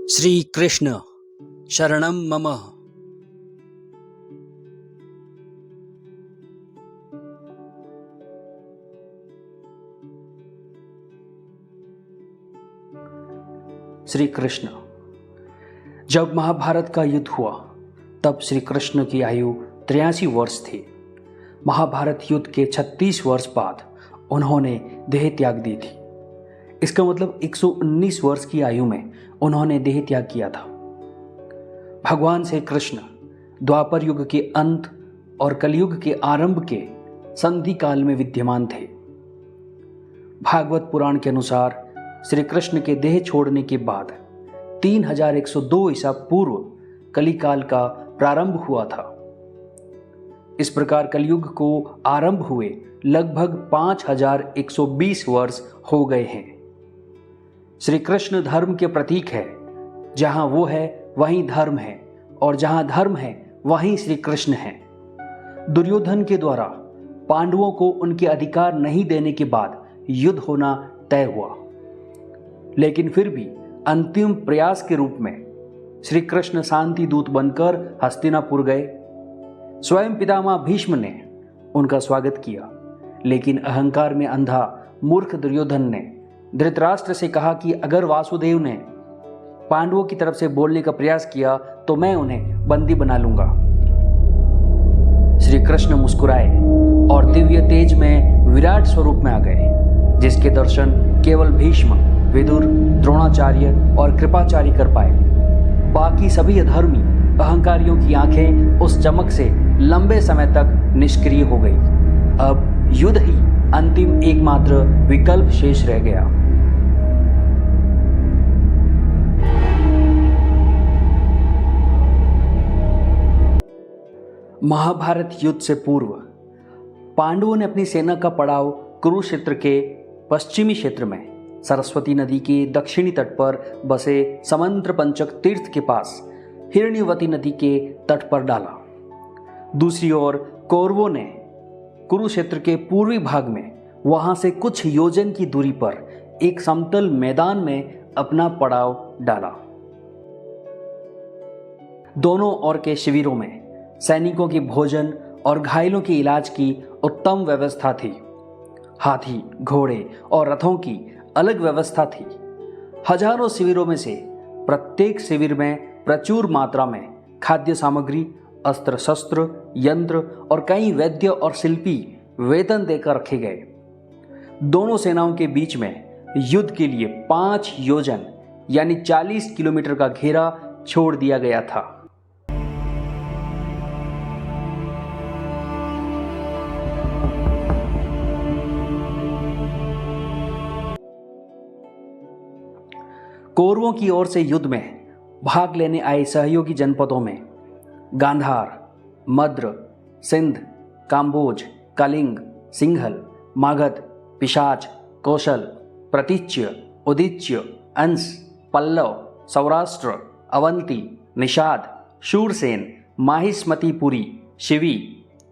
श्री कृष्ण शरणं मम। श्री कृष्ण। जब महाभारत का युद्ध हुआ तब श्री कृष्ण की आयु 83 वर्ष थी। महाभारत युद्ध के 36 वर्ष बाद उन्होंने देह त्याग दी थी। इसका मतलब 119 वर्ष की आयु में उन्होंने देह त्याग किया था। भगवान श्री कृष्ण द्वापर युग के अंत और कलयुग के आरंभ के संधि काल में विद्यमान थे। भागवत पुराण के अनुसार श्री कृष्ण के देह छोड़ने के बाद 3102 ईसा पूर्व कलिकाल का प्रारंभ हुआ था। इस प्रकार कलयुग को आरंभ हुए लगभग 5120 वर्ष हो गए हैं। श्री कृष्ण धर्म के प्रतीक है। जहां वो है वहीं धर्म है, और जहां धर्म है वहीं श्री कृष्ण है। दुर्योधन के द्वारा पांडवों को उनके अधिकार नहीं देने के बाद युद्ध होना तय हुआ, लेकिन फिर भी अंतिम प्रयास के रूप में श्री कृष्ण शांति दूत बनकर हस्तिनापुर गए। स्वयं पितामह भीष्म ने उनका स्वागत किया, लेकिन अहंकार में अंधा मूर्ख दुर्योधन ने धृतराष्ट्र से कहा कि अगर वासुदेव ने पांडवों की तरफ से बोलने का प्रयास किया तो मैं उन्हें बंदी बना लूंगा। श्री कृष्ण मुस्कुराए और दिव्य तेज में विराट स्वरूप में आ गए, जिसके दर्शन केवल भीष्म, विदुर, द्रोणाचार्य और कृपाचार्य कर पाए। बाकी सभी अधर्मी अहंकारियों की आंखें उस चमक से लंबे समय तक निष्क्रिय हो गई। अब युद्ध ही अंतिम एकमात्र विकल्प शेष रह गया। महाभारत युद्ध से पूर्व पांडवों ने अपनी सेना का पड़ाव कुरुक्षेत्र के पश्चिमी क्षेत्र में सरस्वती नदी के दक्षिणी तट पर बसे समंत्र पंचक तीर्थ के पास हिरण्यवती नदी के तट पर डाला। दूसरी ओर कौरवों ने कुरुक्षेत्र के पूर्वी भाग में वहां से कुछ योजन की दूरी पर एक समतल मैदान में अपना पड़ाव डाला। दोनों ओर के शिविरों में सैनिकों की भोजन और घायलों के इलाज की उत्तम व्यवस्था थी। हाथी, घोड़े और रथों की अलग व्यवस्था थी। हजारों शिविरों में से प्रत्येक शिविर में प्रचुर मात्रा में खाद्य सामग्री, अस्त्र शस्त्र, यंत्र और कई वैद्य और शिल्पी वेतन देकर रखे गए। दोनों सेनाओं के बीच में युद्ध के लिए 5 योजन यानी 40 किलोमीटर का घेरा छोड़ दिया गया था। कौरवों की ओर से युद्ध में भाग लेने आए सहयोगी जनपदों में गांधार, मद्र, सिंध, काम्बोज, कलिंग, सिंहल, मागध, पिशाच, कौशल, प्रतीच्य, उदीच्य, अंश, पल्लव, सौराष्ट्र, अवंती, निषाद, शूरसेन, माहिष्मतिपुरी, शिवी,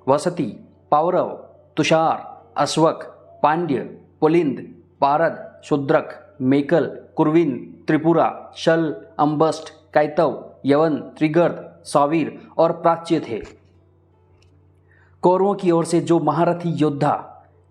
वसती, पौरव, तुषार, अश्वक, पांड्य, पुलिंद, पारद, शूद्रक, मेकल, कुर्विन, त्रिपुरा, शल, अंबस्ट, कैतव, यवन, त्रिगर्त, सावीर और प्राच्य थे। कौरवों की ओर से जो महारथी योद्धा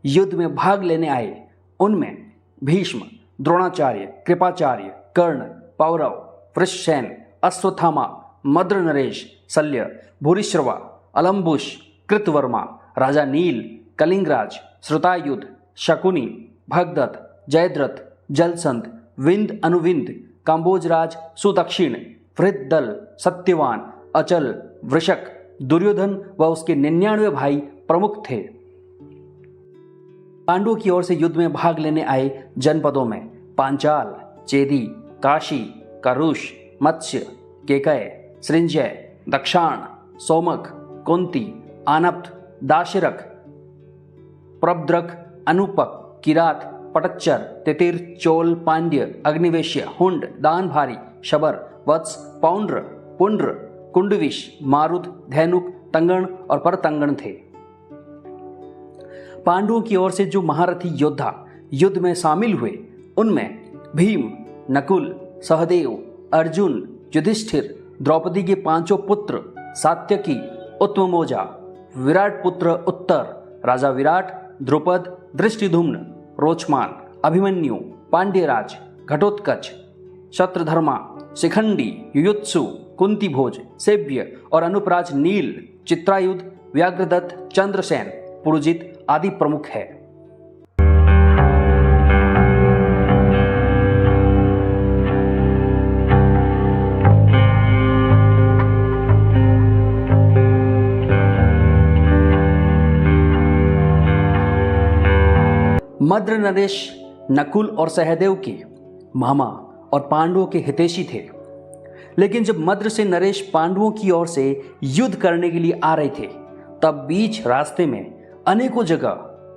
युद्ध में भाग लेने आए उनमें भीष्म, द्रोणाचार्य, कृपाचार्य, कर्ण, पौरव, वृषसेन, अश्वत्थामा, मद्र नरेश, शल्य, भूरिश्रवा, अलम्बुश, कृतवर्मा, राजा नील, कलिंगराज, श्रुतायुध, शकुनी, भगदत्त, जयद्रथ, जलसंध, विंद अनुविंद, काम्बोजराज, सुदक्षिण, वृद्धदल, सत्यवान, अचल, वृषक, दुर्योधन व उसके 99 भाई प्रमुख थे। पांडवों की ओर से युद्ध में भाग लेने आए जनपदों में पांचाल, चेदी, काशी, करुष, मत्स्य, केकय, सृंजय, दक्षाण, सोमक, कुंती, आनप्त, दाशरक, प्रबद्रक, अनुपक, किरात, पटच्चर, तितिर, चोल, पांड्य, अग्निवेश्य, हुंड, दानभारी, शबर, वत्स, पौंड्र, पुंड्र, कुंडविश, मारुत, धैनुक, तंगण और परतंगण थे। पांडवों की ओर से जो महारथी योद्धा युद्ध में शामिल हुए उनमें भीम, नकुल, सहदेव, अर्जुन, युधिष्ठिर, द्रौपदी के पांचों पुत्र सात्यकी, उत्तमौजा, विराट पुत्र उत्तर, राजा विराट, द्रुपद, दृष्टिधुम्न, रोचमान, अभिमन्यु, पांड्यराज, घटोत्कच, शत्रधर्मा, शिखंडी, युयुत्सु, कुंती भोज, सेव्य और अनुपराज नील, चित्रायुध, व्याघ्रदत्त, चंद्रसेन, पुरुजित आदि प्रमुख है। मद्र नरेश नकुल और सहदेव के मामा और पांडवों के हितैषी थे। लेकिन जब मद्र से नरेश पांडवों की ओर से युद्ध करने के लिए आ रहे थे, तब बीच रास्ते में अनेकों जगह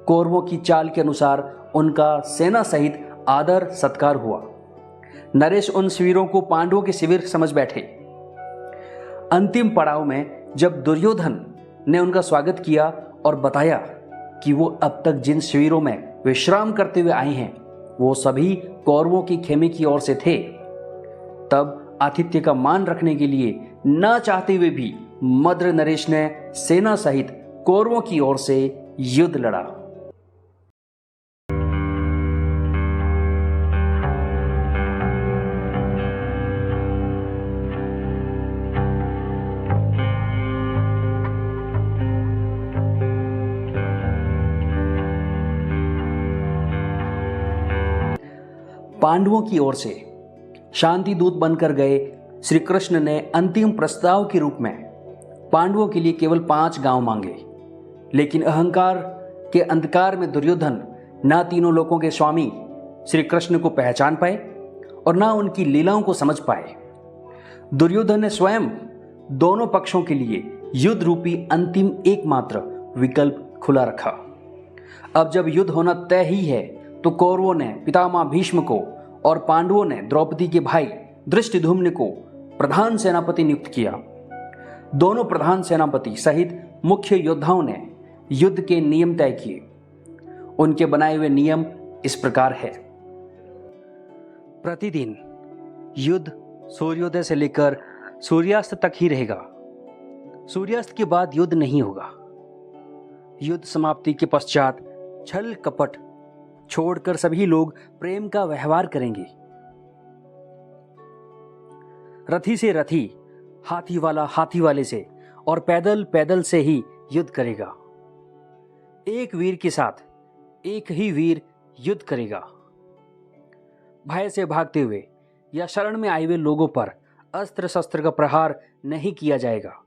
कौरवों की चाल के अनुसार उनका सेना सहित आदर सत्कार हुआ। नरेश उन शिविरों को पांडवों के शिविर समझ बैठे। अंतिम पड़ाव में जब दुर्योधन ने उनका स्वागत किया और बताया कि वो अब तक जिन शिविरों में विश्राम करते हुए आए हैं वो सभी कौरवों की खेमे की ओर से थे, तब आतिथ्य का मान रखने के लिए न चाहते हुए भी मद्र नरेश ने सेना सहित कौरवों की ओर से युद्ध लड़ा। पांडवों की ओर से शांति दूत बनकर गए श्री कृष्ण ने अंतिम प्रस्ताव के रूप में पांडवों के लिए केवल 5 गांव मांगे। लेकिन अहंकार के अंधकार में दुर्योधन ना तीनों लोकों के स्वामी श्री कृष्ण को पहचान पाए और ना उनकी लीलाओं को समझ पाए। दुर्योधन ने स्वयं दोनों पक्षों के लिए युद्ध रूपी अंतिम एकमात्र विकल्प खुला रखा। अब जब युद्ध होना तय ही है तो कौरवों ने पितामह भीष्म को और पांडवों ने द्रौपदी के भाई दृष्टिधुम्न को प्रधान सेनापति नियुक्त किया। दोनों प्रधान सेनापति सहित मुख्य योद्धाओं ने युद्ध के नियम तय किए। उनके बनाए हुए नियम इस प्रकार है। प्रतिदिन युद्ध सूर्योदय से लेकर सूर्यास्त तक ही रहेगा। सूर्यास्त के बाद युद्ध नहीं होगा। युद्ध समाप्ति के पश्चात छल कपट छोड़कर सभी लोग प्रेम का व्यवहार करेंगे। रथी से रथी, हाथी वाला हाथी वाले से और पैदल पैदल से ही युद्ध करेगा। एक वीर के साथ एक ही वीर युद्ध करेगा। भय से भागते हुए या शरण में आए हुए लोगों पर अस्त्र शस्त्र का प्रहार नहीं किया जाएगा।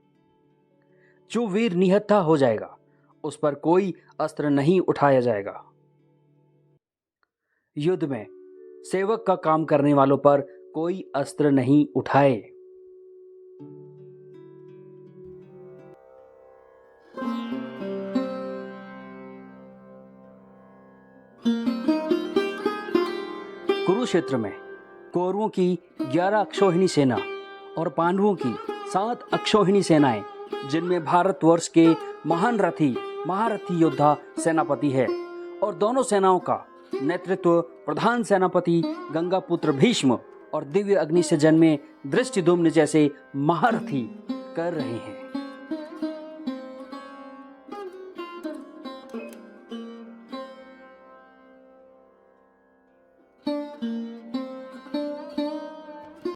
जो वीर निहत्था हो जाएगा उस पर कोई अस्त्र नहीं उठाया जाएगा। युद्ध में सेवक का काम करने वालों पर कोई अस्त्र नहीं उठाए। कुरुक्षेत्र में कौरवों की 11 अक्षौहिणी सेना और पांडवों की 7 अक्षौहिणी सेनाएं, जिनमें भारतवर्ष के महान महारथी योद्धा सेनापति है और दोनों सेनाओं का नेतृत्व प्रधान सेनापति गंगापुत्र भीष्म और दिव्य अग्नि से जन्मे दृष्टिधुम्न जैसे महारथी कर रहे हैं।